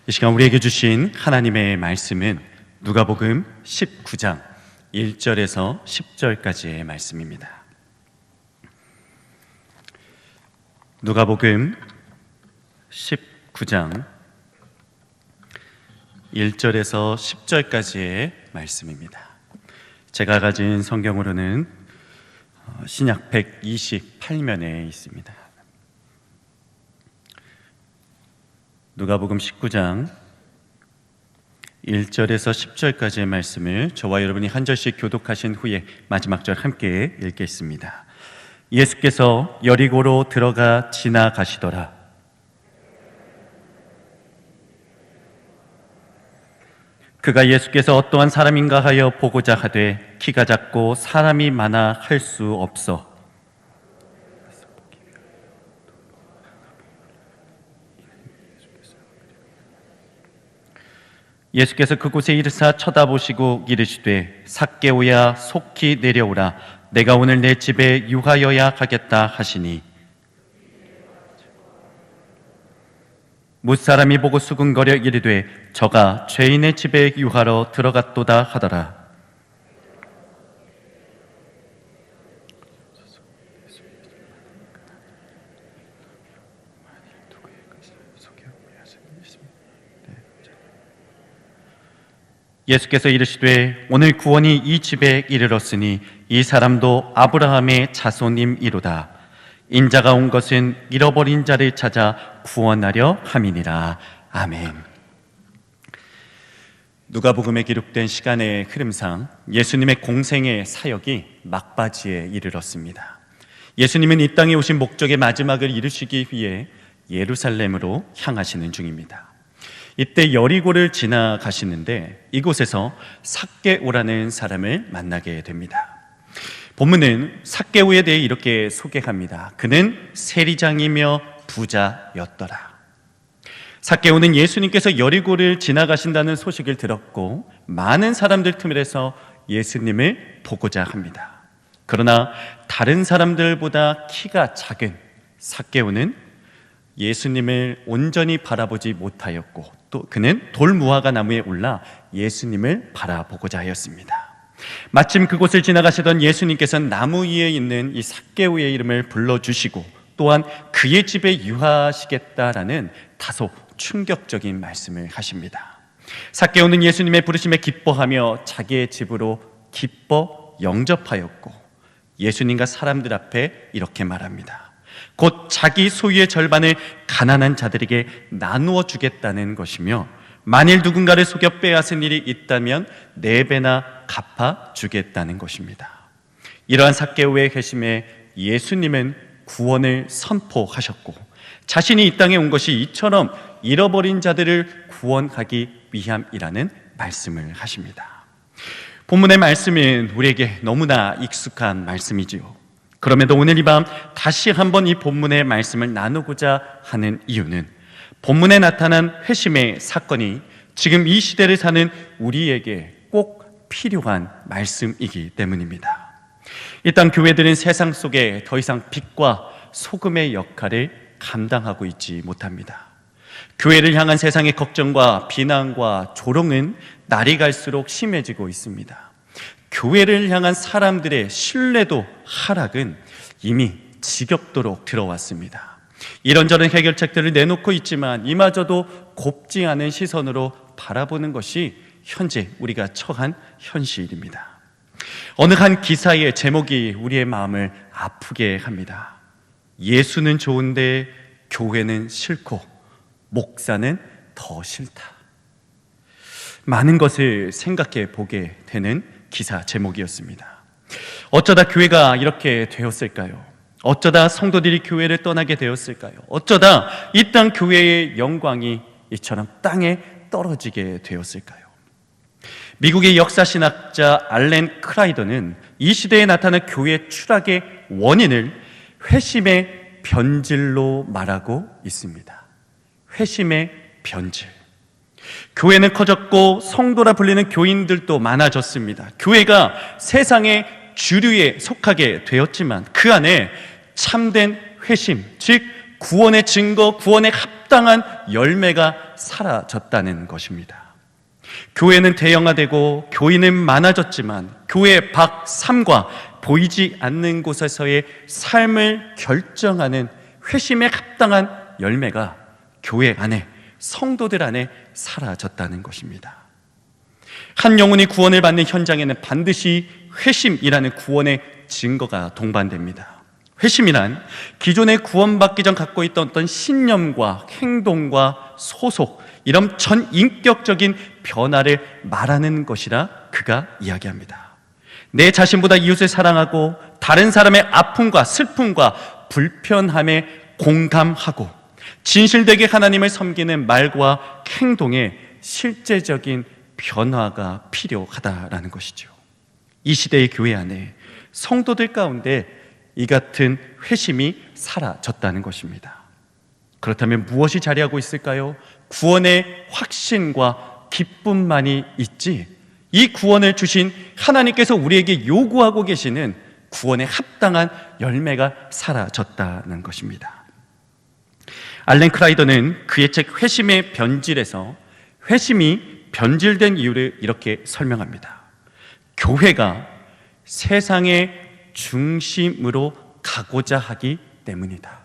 이 시간 우리에게 주신 하나님의 말씀은 누가복음 19장 1절에서 10절까지의 말씀입니다. 누가복음 19장 1절에서 10절까지의 말씀입니다. 제가 가진 성경으로는 신약 128면에 있습니다. 누가복음 19장 1절에서 10절까지의 말씀을 저와 여러분이 한 절씩 교독하신 후에 마지막 절 함께 읽겠습니다. 예수께서 여리고로 들어가 지나가시더라. 그가 예수께서 어떠한 사람인가 하여 보고자 하되 키가 작고 사람이 많아 할 수 없어 예수께서 그곳에 이르사 쳐다보시고 이르시되 삭개오야 속히 내려오라 내가 오늘 내 집에 유하여야 하겠다 하시니 뭇사람이 보고 수군거려 이르되 저가 죄인의 집에 유하러 들어갔도다 하더라. 예수께서 이르시되 오늘 구원이 이 집에 이르렀으니 이 사람도 아브라함의 자손임이로다. 인자가 온 것은 잃어버린 자를 찾아 구원하려 함이니라. 아멘. 누가복음에 기록된 시간의 흐름상 예수님의 공생의 사역이 막바지에 이르렀습니다. 예수님은 이 땅에 오신 목적의 마지막을 이루시기 위해 예루살렘으로 향하시는 중입니다. 이때 여리고를 지나가시는데 이곳에서 삭개오라는 사람을 만나게 됩니다. 본문은 삭개오에 대해 이렇게 소개합니다. 그는 세리장이며 부자였더라. 삭개오는 예수님께서 여리고를 지나가신다는 소식을 들었고 많은 사람들 틈에서 예수님을 보고자 합니다. 그러나 다른 사람들보다 키가 작은 삭개오는 예수님을 온전히 바라보지 못하였고 또 그는 돌무화과 나무에 올라 예수님을 바라보고자 하였습니다. 마침 그곳을 지나가시던 예수님께서는 나무 위에 있는 이 삭개오의 이름을 불러주시고 또한 그의 집에 유하시겠다라는 다소 충격적인 말씀을 하십니다. 삭개오는 예수님의 부르심에 기뻐하며 자기의 집으로 기뻐 영접하였고 예수님과 사람들 앞에 이렇게 말합니다. 곧 자기 소유의 절반을 가난한 자들에게 나누어 주겠다는 것이며 만일 누군가를 속여 빼앗은 일이 있다면 4배나 갚아 주겠다는 것입니다. 이러한 삭개오의 회심에 예수님은 구원을 선포하셨고 자신이 이 땅에 온 것이 이처럼 잃어버린 자들을 구원하기 위함이라는 말씀을 하십니다. 본문의 말씀은 우리에게 너무나 익숙한 말씀이지요. 그럼에도 오늘 이 밤 다시 한번 이 본문의 말씀을 나누고자 하는 이유는 본문에 나타난 회심의 사건이 지금 이 시대를 사는 우리에게 꼭 필요한 말씀이기 때문입니다. 이 땅 교회들은 세상 속에 더 이상 빛과 소금의 역할을 감당하고 있지 못합니다. 교회를 향한 세상의 걱정과 비난과 조롱은 날이 갈수록 심해지고 있습니다. 교회를 향한 사람들의 신뢰도 하락은 이미 지겹도록 들어왔습니다. 이런저런 해결책들을 내놓고 있지만 이마저도 곱지 않은 시선으로 바라보는 것이 현재 우리가 처한 현실입니다. 어느 한 기사의 제목이 우리의 마음을 아프게 합니다. 예수는 좋은데 교회는 싫고 목사는 더 싫다. 많은 것을 생각해 보게 되는 기사 제목이었습니다. 어쩌다 교회가 이렇게 되었을까요? 어쩌다 성도들이 교회를 떠나게 되었을까요? 어쩌다 이 땅 교회의 영광이 이처럼 땅에 떨어지게 되었을까요? 미국의 역사신학자 알렌 크라이더는 이 시대에 나타난 교회 추락의 원인을 회심의 변질로 말하고 있습니다. 회심의 변질. 교회는 커졌고 성도라 불리는 교인들도 많아졌습니다. 교회가 세상의 주류에 속하게 되었지만 그 안에 참된 회심, 즉 구원의 증거, 구원에 합당한 열매가 사라졌다는 것입니다. 교회는 대형화되고 교인은 많아졌지만 교회 밖 삶과 보이지 않는 곳에서의 삶을 결정하는 회심에 합당한 열매가 교회 안에, 성도들 안에 사라졌다는 것입니다. 한 영혼이 구원을 받는 현장에는 반드시 회심이라는 구원의 증거가 동반됩니다. 회심이란 기존에 구원받기 전 갖고 있던 어떤 신념과 행동과 소속, 이런 전인격적인 변화를 말하는 것이라 그가 이야기합니다. 내 자신보다 이웃을 사랑하고 다른 사람의 아픔과 슬픔과 불편함에 공감하고 진실되게 하나님을 섬기는 말과 행동에 실제적인 변화가 필요하다라는 것이죠. 이 시대의 교회 안에 성도들 가운데 이 같은 회심이 사라졌다는 것입니다. 그렇다면 무엇이 자리하고 있을까요? 구원의 확신과 기쁨만이 있지, 이 구원을 주신 하나님께서 우리에게 요구하고 계시는 구원에 합당한 열매가 사라졌다는 것입니다. 알렌 크라이더는 그의 책 회심의 변질에서 회심이 변질된 이유를 이렇게 설명합니다. 교회가 세상의 중심으로 가고자 하기 때문이다.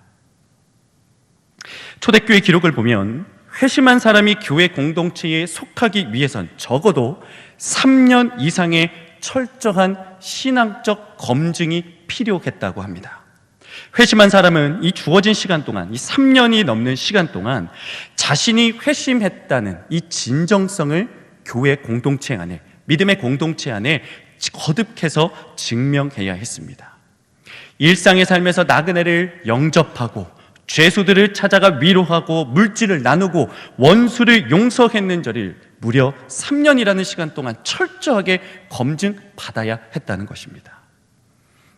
초대교회 기록을 보면 회심한 사람이 교회 공동체에 속하기 위해선 적어도 3년 이상의 철저한 신앙적 검증이 필요했다고 합니다. 회심한 사람은 이 주어진 시간 동안, 이 3년이 넘는 시간 동안 자신이 회심했다는 이 진정성을 교회 공동체 안에, 믿음의 공동체 안에 거듭해서 증명해야 했습니다. 일상의 삶에서 나그네를 영접하고 죄수들을 찾아가 위로하고 물질을 나누고 원수를 용서했는지를 무려 3년이라는 시간 동안 철저하게 검증받아야 했다는 것입니다.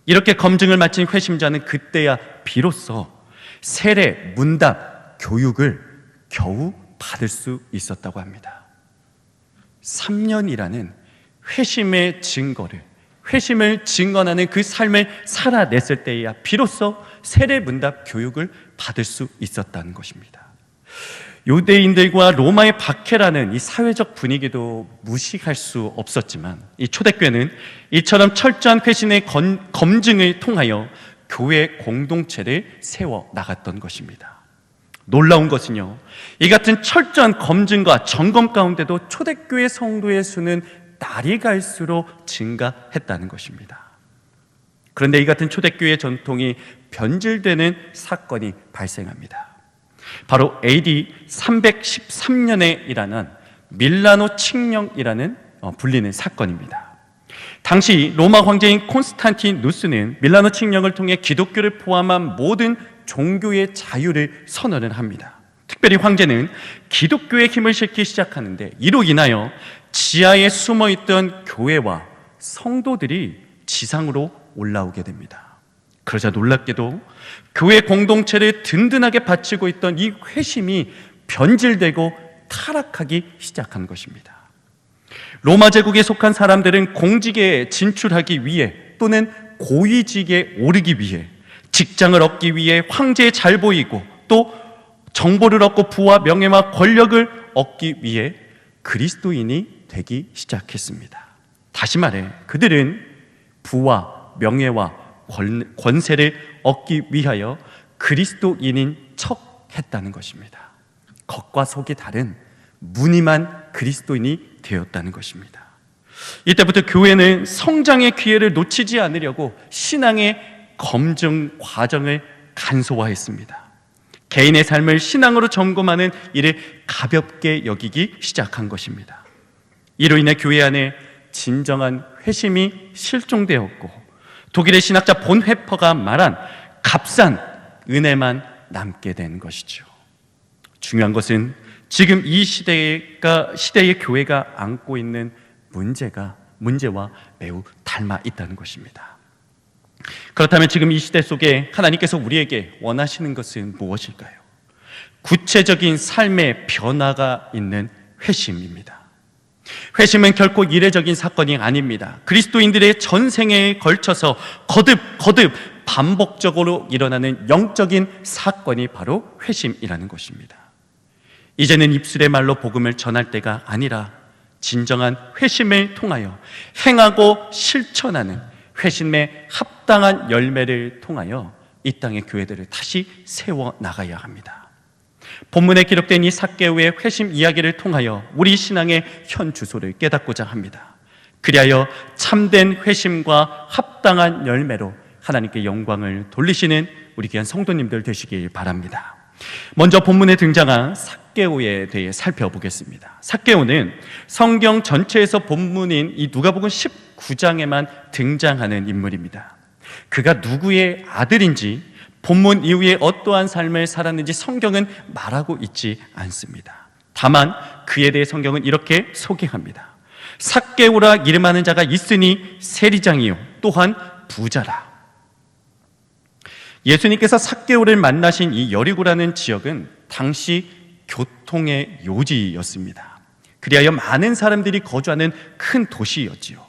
이렇게 검증을 마친 회심자는 그때야 비로소 세례, 문답, 교육을 겨우 받을 수 있었다고 합니다. 3년이라는 회심의 증거를, 회심을 증언하는 그 삶을 살아냈을 때야 비로소 세례, 문답, 교육을 받을 수 있었다는 것입니다. 유대인들과 로마의 박해라는 이 사회적 분위기도 무시할 수 없었지만 이 초대교회는 이처럼 철저한 회심의 검증을 통하여 교회 공동체를 세워 나갔던 것입니다. 놀라운 것은요, 이 같은 철저한 검증과 점검 가운데도 초대교회 성도의 수는 날이 갈수록 증가했다는 것입니다. 그런데 이 같은 초대교회 전통이 변질되는 사건이 발생합니다. 바로 AD 313년에 일어난 밀라노 칙령이라는 불리는 사건입니다. 당시 로마 황제인 콘스탄티누스는 밀라노 칙령을 통해 기독교를 포함한 모든 종교의 자유를 선언을 합니다. 특별히 황제는 기독교의 힘을 실기 시작하는데 이로 인하여 지하에 숨어있던 교회와 성도들이 지상으로 올라오게 됩니다. 그러자 놀랍게도 교회 공동체를 든든하게 바치고 있던 이 회심이 변질되고 타락하기 시작한 것입니다. 로마 제국에 속한 사람들은 공직에 진출하기 위해 또는 고위직에 오르기 위해, 직장을 얻기 위해 황제에 잘 보이고 또 정보를 얻고 부와 명예와 권력을 얻기 위해 그리스도인이 되기 시작했습니다. 다시 말해 그들은 부와 명예와 권세를 얻기 위하여 그리스도인인 척 했다는 것입니다. 겉과 속이 다른 무늬만 그리스도인이 되었다는 것입니다. 이때부터 교회는 성장의 기회를 놓치지 않으려고 신앙의 검증 과정을 간소화했습니다. 개인의 삶을 신앙으로 점검하는 일을 가볍게 여기기 시작한 것입니다. 이로 인해 교회 안에 진정한 회심이 실종되었고 독일의 신학자 본헤퍼가 말한 값싼 은혜만 남게 된 것이죠. 중요한 것은 지금 이 시대의 교회가 안고 있는 문제와 매우 닮아 있다는 것입니다. 그렇다면 지금 이 시대 속에 하나님께서 우리에게 원하시는 것은 무엇일까요? 구체적인 삶의 변화가 있는 회심입니다. 회심은 결코 이례적인 사건이 아닙니다. 그리스도인들의 전생에 걸쳐서 거듭 반복적으로 일어나는 영적인 사건이 바로 회심이라는 것입니다. 이제는 입술의 말로 복음을 전할 때가 아니라 진정한 회심을 통하여 행하고 실천하는 회심에 합당한 열매를 통하여 이 땅의 교회들을 다시 세워나가야 합니다. 본문에 기록된 이 삭개오의 회심 이야기를 통하여 우리 신앙의 현 주소를 깨닫고자 합니다. 그리하여 참된 회심과 합당한 열매로 하나님께 영광을 돌리시는 우리 귀한 성도님들 되시길 바랍니다. 먼저 본문에 등장한 삭개오에 대해 살펴보겠습니다. 삭개오는 성경 전체에서 본문인 이 누가복음 19장에만 등장하는 인물입니다. 그가 누구의 아들인지 본문 이후에 어떠한 삶을 살았는지 성경은 말하고 있지 않습니다. 다만 그에 대해 성경은 이렇게 소개합니다. 삭개오라 이름하는 자가 있으니 세리장이요 또한 부자라. 예수님께서 삭개오를 만나신 이 여리고라는 지역은 당시 교통의 요지였습니다. 그리하여 많은 사람들이 거주하는 큰 도시였지요.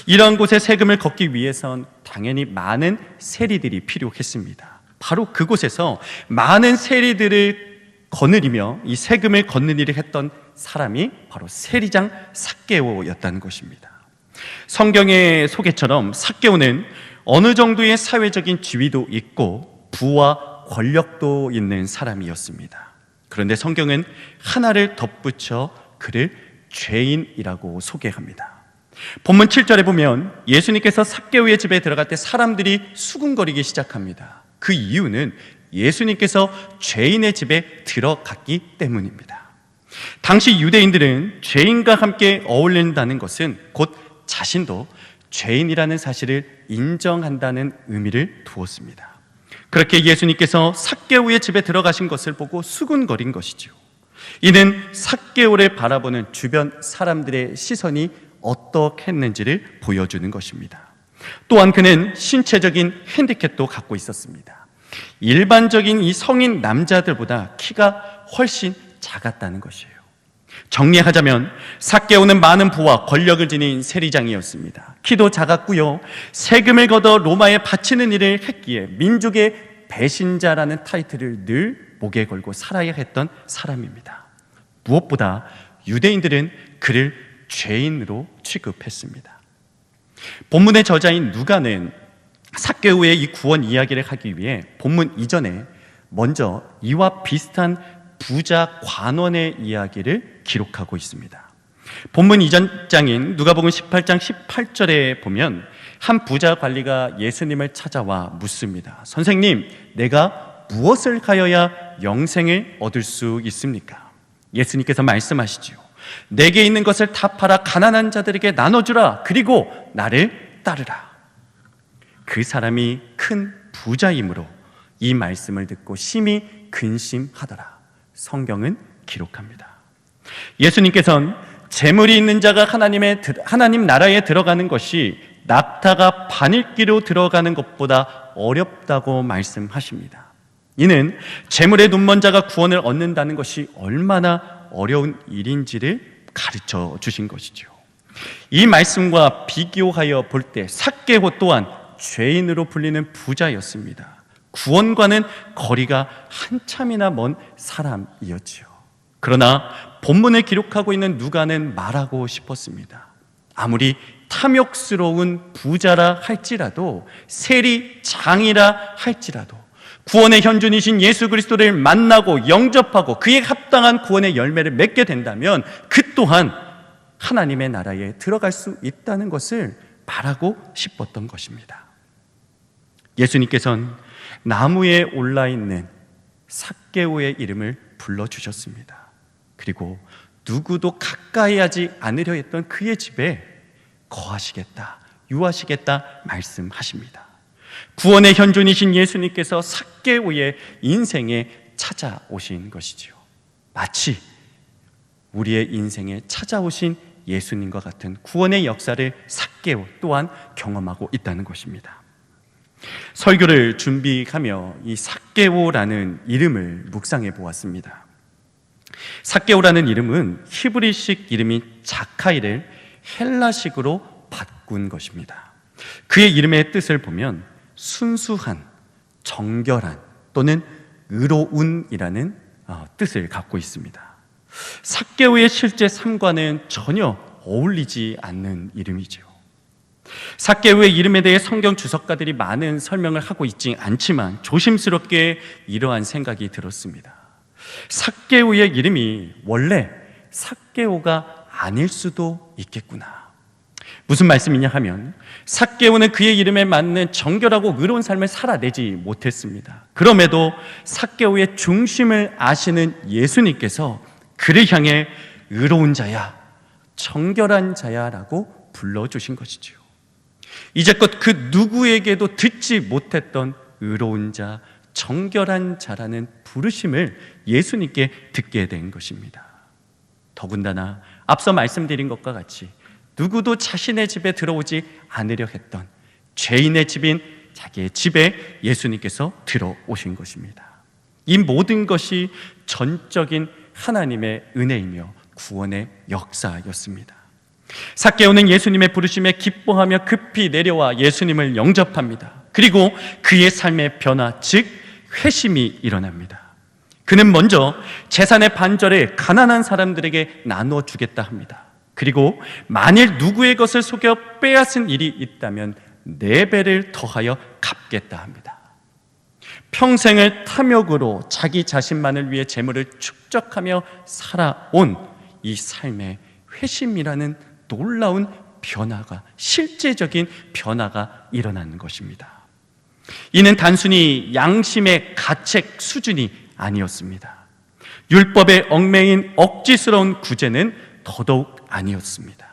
이러한 곳에 세금을 걷기 위해선 당연히 많은 세리들이 필요했습니다. 바로 그곳에서 많은 세리들을 거느리며 이 세금을 걷는 일을 했던 사람이 바로 세리장 삭개오였다는 것입니다. 성경의 소개처럼 삭개오는 어느 정도의 사회적인 지위도 있고 부와 권력도 있는 사람이었습니다. 그런데 성경은 하나를 덧붙여 그를 죄인이라고 소개합니다. 본문 7절에 보면 예수님께서 삭개오의 집에 들어갈 때 사람들이 수군거리기 시작합니다. 그 이유는 예수님께서 죄인의 집에 들어갔기 때문입니다. 당시 유대인들은 죄인과 함께 어울린다는 것은 곧 자신도 죄인이라는 사실을 인정한다는 의미를 두었습니다. 그렇게 예수님께서 삭개오의 집에 들어가신 것을 보고 수군거린 것이죠. 이는 삭개오를 바라보는 주변 사람들의 시선이 어떻겠는지를 보여주는 것입니다. 또한 그는 신체적인 핸디캡도 갖고 있었습니다. 일반적인 이 성인 남자들보다 키가 훨씬 작았다는 것이에요. 정리하자면 삭개오는 많은 부와 권력을 지닌 세리장이었습니다. 키도 작았고요, 세금을 걷어 로마에 바치는 일을 했기에 민족의 배신자라는 타이틀을 늘 목에 걸고 살아야 했던 사람입니다. 무엇보다 유대인들은 그를 죄인으로 취급했습니다. 본문의 저자인 누가는 삭개오의 이 구원 이야기를 하기 위해 본문 이전에 먼저 이와 비슷한 부자 관원의 이야기를 기록하고 있습니다. 본문 이전 장인 누가복음 18장 18절에 보면 한 부자 관리가 예수님을 찾아와 묻습니다. 선생님, 내가 무엇을 하여야 영생을 얻을 수 있습니까? 예수님께서 말씀하시지요. 내게 있는 것을 다 팔아 가난한 자들에게 나눠주라. 그리고 나를 따르라. 그 사람이 큰 부자이므로 이 말씀을 듣고 심히 근심하더라. 성경은 기록합니다. 예수님께서는 재물이 있는 자가 하나님 나라에 들어가는 것이 낙타가 바늘기로 들어가는 것보다 어렵다고 말씀하십니다. 이는 재물에 눈먼 자가 구원을 얻는다는 것이 얼마나 어려운 일인지를 가르쳐 주신 것이죠. 이 말씀과 비교하여 볼 때 삭개오 또한 죄인으로 불리는 부자였습니다. 구원과는 거리가 한참이나 먼 사람이었지요. 그러나 본문을 기록하고 있는 누가는 말하고 싶었습니다. 아무리 탐욕스러운 부자라 할지라도, 세리장이라 할지라도 구원의 현존이신 예수 그리스도를 만나고 영접하고 그에 합당한 구원의 열매를 맺게 된다면 그 또한 하나님의 나라에 들어갈 수 있다는 것을 말하고 싶었던 것입니다. 예수님께서는 나무에 올라있는 삭개오의 이름을 불러주셨습니다. 그리고 누구도 가까이 하지 않으려 했던 그의 집에 거하시겠다, 유하시겠다 말씀하십니다. 구원의 현존이신 예수님께서 삭개오의 인생에 찾아오신 것이지요. 마치 우리의 인생에 찾아오신 예수님과 같은 구원의 역사를 삭개오 또한 경험하고 있다는 것입니다. 설교를 준비하며 이 삭개오라는 이름을 묵상해 보았습니다. 삭개오라는 이름은 히브리식 이름인 자카이를 헬라식으로 바꾼 것입니다. 그의 이름의 뜻을 보면 순수한, 정결한 또는 의로운이라는 뜻을 갖고 있습니다. 삭개오의 실제 삶과는 전혀 어울리지 않는 이름이죠. 삭개오의 이름에 대해 성경 주석가들이 많은 설명을 하고 있지 않지만 조심스럽게 이러한 생각이 들었습니다. 삭개오의 이름이 원래 삭개오가 아닐 수도 있겠구나. 무슨 말씀이냐 하면 삭개오는 그의 이름에 맞는 정결하고 의로운 삶을 살아내지 못했습니다. 그럼에도 삭개오의 중심을 아시는 예수님께서 그를 향해 의로운 자야, 정결한 자야라고 불러주신 것이지요. 이제껏 그 누구에게도 듣지 못했던 의로운 자, 정결한 자라는 부르심을 예수님께 듣게 된 것입니다. 더군다나 앞서 말씀드린 것과 같이 누구도 자신의 집에 들어오지 않으려 했던 죄인의 집인 자기의 집에 예수님께서 들어오신 것입니다. 이 모든 것이 전적인 하나님의 은혜이며 구원의 역사였습니다. 삭개오는 예수님의 부르심에 기뻐하며 급히 내려와 예수님을 영접합니다. 그리고 그의 삶의 변화, 즉 회심이 일어납니다. 그는 먼저 재산의 반절을 가난한 사람들에게 나누어 주겠다 합니다. 그리고 만일 누구의 것을 속여 빼앗은 일이 있다면 4배를 더하여 갚겠다 합니다. 평생을 탐욕으로 자기 자신만을 위해 재물을 축적하며 살아온 이 삶의 회심이라는 놀라운 변화가, 실제적인 변화가 일어나는 것입니다. 이는 단순히 양심의 가책 수준이 아니었습니다. 율법의 얽매인 억지스러운 구제는 더더욱 아니었습니다.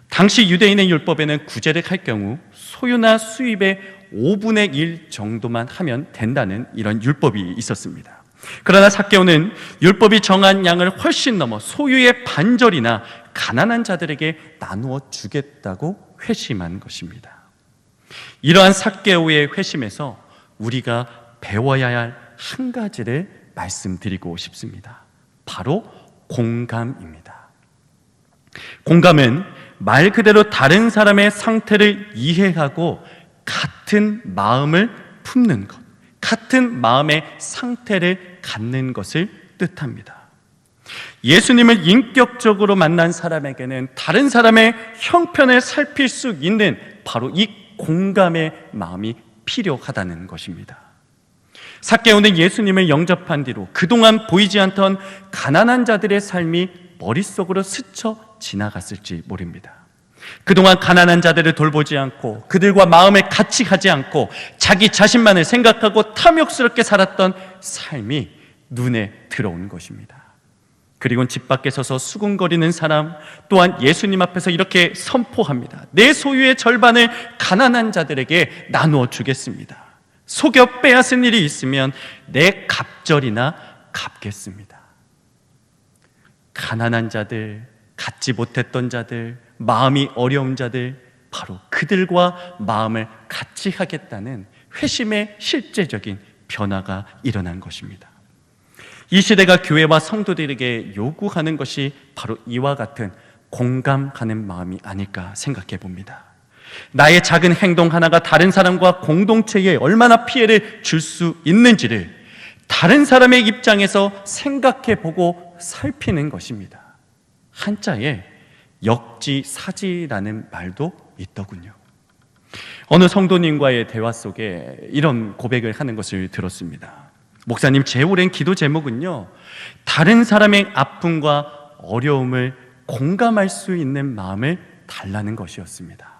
당시 유대인의 율법에는 구제를 할 경우 소유나 수입의 5분의 1 정도만 하면 된다는 이런 율법이 있었습니다. 그러나 삭개오는 율법이 정한 양을 훨씬 넘어 소유의 반절이나 가난한 자들에게 나누어 주겠다고 회심한 것입니다. 이러한 삭개오의 회심에서 우리가 배워야 할 한 가지를 말씀드리고 싶습니다. 바로 공감입니다. 공감은 말 그대로 다른 사람의 상태를 이해하고 같은 마음을 품는 것, 같은 마음의 상태를 갖는 것을 뜻합니다. 예수님을 인격적으로 만난 사람에게는 다른 사람의 형편을 살필 수 있는 바로 이 공감의 마음이 필요하다는 것입니다. 삭개오는 예수님을 영접한 뒤로 그동안 보이지 않던 가난한 자들의 삶이 머릿속으로 스쳐 지나갔을지 모릅니다. 그동안 가난한 자들을 돌보지 않고 그들과 마음을 같이 가지 않고 자기 자신만을 생각하고 탐욕스럽게 살았던 삶이 눈에 들어온 것입니다. 그리고 집 밖에 서서 수군거리는 사람 또한 예수님 앞에서 이렇게 선포합니다. 내 소유의 절반을 가난한 자들에게 나누어 주겠습니다. 속여 빼앗은 일이 있으면 내 갑절이나 갚겠습니다. 가난한 자들, 갖지 못했던 자들, 마음이 어려운 자들, 바로 그들과 마음을 같이 하겠다는 회심의 실제적인 변화가 일어난 것입니다. 이 시대가 교회와 성도들에게 요구하는 것이 바로 이와 같은 공감하는 마음이 아닐까 생각해 봅니다. 나의 작은 행동 하나가 다른 사람과 공동체에 얼마나 피해를 줄 수 있는지를 다른 사람의 입장에서 생각해 보고 살피는 것입니다. 한자에 역지사지라는 말도 있더군요. 어느 성도님과의 대화 속에 이런 고백을 하는 것을 들었습니다. 목사님, 제 오랜 기도 제목은요, 다른 사람의 아픔과 어려움을 공감할 수 있는 마음을 달라는 것이었습니다.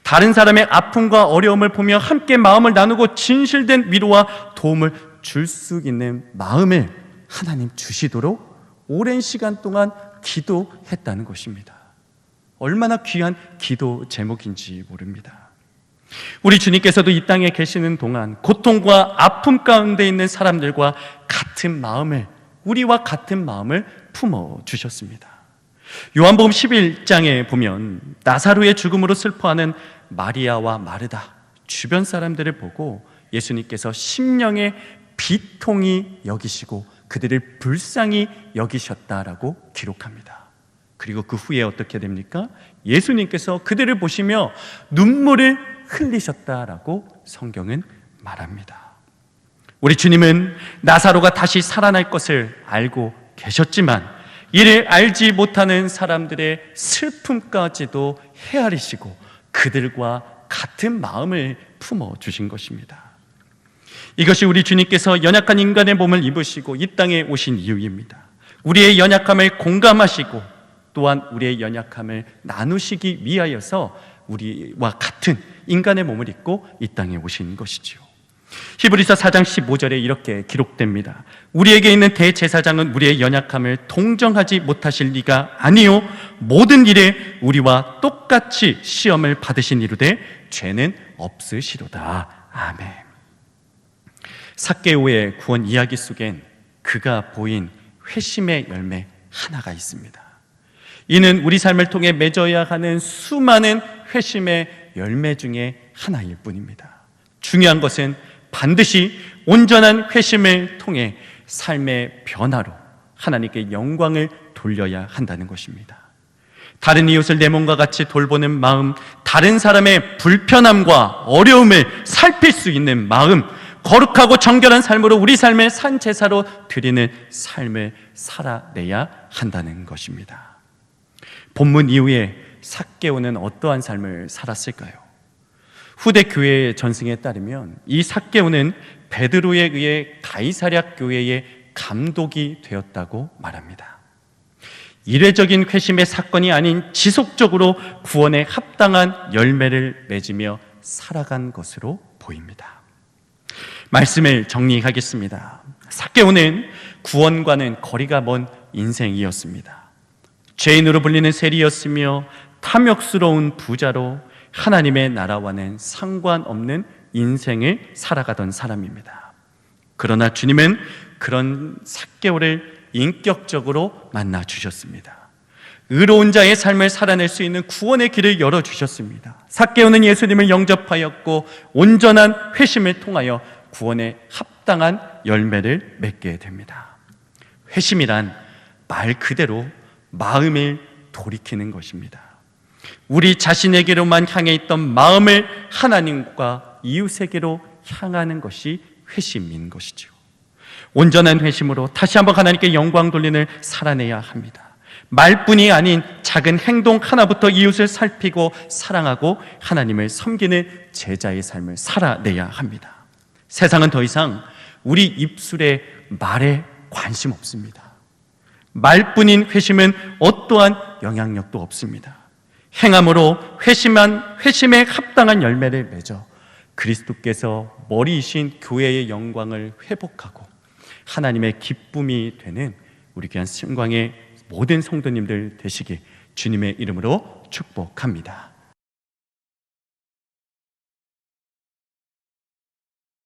다른 사람의 아픔과 어려움을 보며 함께 마음을 나누고 진실된 위로와 도움을 줄 수 있는 마음을 하나님 주시도록 오랜 시간 동안 기도했다는 것입니다. 얼마나 귀한 기도 제목인지 모릅니다. 우리 주님께서도 이 땅에 계시는 동안 고통과 아픔 가운데 있는 사람들과 같은 마음을, 우리와 같은 마음을 품어주셨습니다. 요한복음 11장에 보면 나사로의 죽음으로 슬퍼하는 마리아와 마르다, 주변 사람들을 보고 예수님께서 심령의 비통히 여기시고 그들을 불쌍히 여기셨다라고 기록합니다. 그리고 그 후에 어떻게 됩니까? 예수님께서 그들을 보시며 눈물을 흘리셨다라고 성경은 말합니다. 우리 주님은 나사로가 다시 살아날 것을 알고 계셨지만 이를 알지 못하는 사람들의 슬픔까지도 헤아리시고 그들과 같은 마음을 품어주신 것입니다. 이것이 우리 주님께서 연약한 인간의 몸을 입으시고 이 땅에 오신 이유입니다. 우리의 연약함을 공감하시고 또한 우리의 연약함을 나누시기 위하여서 우리와 같은 인간의 몸을 입고 이 땅에 오신 것이지요. 히브리서 4장 15절에 이렇게 기록됩니다. 우리에게 있는 대제사장은 우리의 연약함을 동정하지 못하실 리가 아니요 모든 일에 우리와 똑같이 시험을 받으신 이루되 죄는 없으시로다. 아멘. 삭개오의 구원 이야기 속엔 그가 보인 회심의 열매 하나가 있습니다. 이는 우리 삶을 통해 맺어야 하는 수많은 회심의 열매 중에 하나일 뿐입니다. 중요한 것은 반드시 온전한 회심을 통해 삶의 변화로 하나님께 영광을 돌려야 한다는 것입니다. 다른 이웃을 내 몸과 같이 돌보는 마음, 다른 사람의 불편함과 어려움을 살필 수 있는 마음, 거룩하고 정결한 삶으로 우리 삶을 산제사로 드리는 삶을 살아내야 한다는 것입니다. 본문 이후에 삭개오는 어떠한 삶을 살았을까요? 후대 교회의 전승에 따르면 이 삭개오는 베드로에 의해 가이사랴 교회의 감독이 되었다고 말합니다. 이례적인 회심의 사건이 아닌 지속적으로 구원에 합당한 열매를 맺으며 살아간 것으로 보입니다. 말씀을 정리하겠습니다. 삭개오는 구원과는 거리가 먼 인생이었습니다. 죄인으로 불리는 세리였으며 탐욕스러운 부자로 하나님의 나라와는 상관없는 인생을 살아가던 사람입니다. 그러나 주님은 그런 삭개오를 인격적으로 만나 주셨습니다. 의로운 자의 삶을 살아낼 수 있는 구원의 길을 열어주셨습니다. 삭개오는 예수님을 영접하였고 온전한 회심을 통하여 구원에 합당한 열매를 맺게 됩니다. 회심이란 말 그대로 마음을 돌이키는 것입니다. 우리 자신에게로만 향해 있던 마음을 하나님과 이웃에게로 향하는 것이 회심인 것이죠. 온전한 회심으로 다시 한번 하나님께 영광 돌리는 살아내야 합니다. 말뿐이 아닌 작은 행동 하나부터 이웃을 살피고 사랑하고 하나님을 섬기는 제자의 삶을 살아내야 합니다. 세상은 더 이상 우리 입술의 말에 관심 없습니다. 말뿐인 회심은 어떠한 영향력도 없습니다. 행함으로 회심에 합당한 열매를 맺어 그리스도께서 머리이신 교회의 영광을 회복하고 하나님의 기쁨이 되는 우리 귀한 승광의 모든 성도님들 되시길 주님의 이름으로 축복합니다.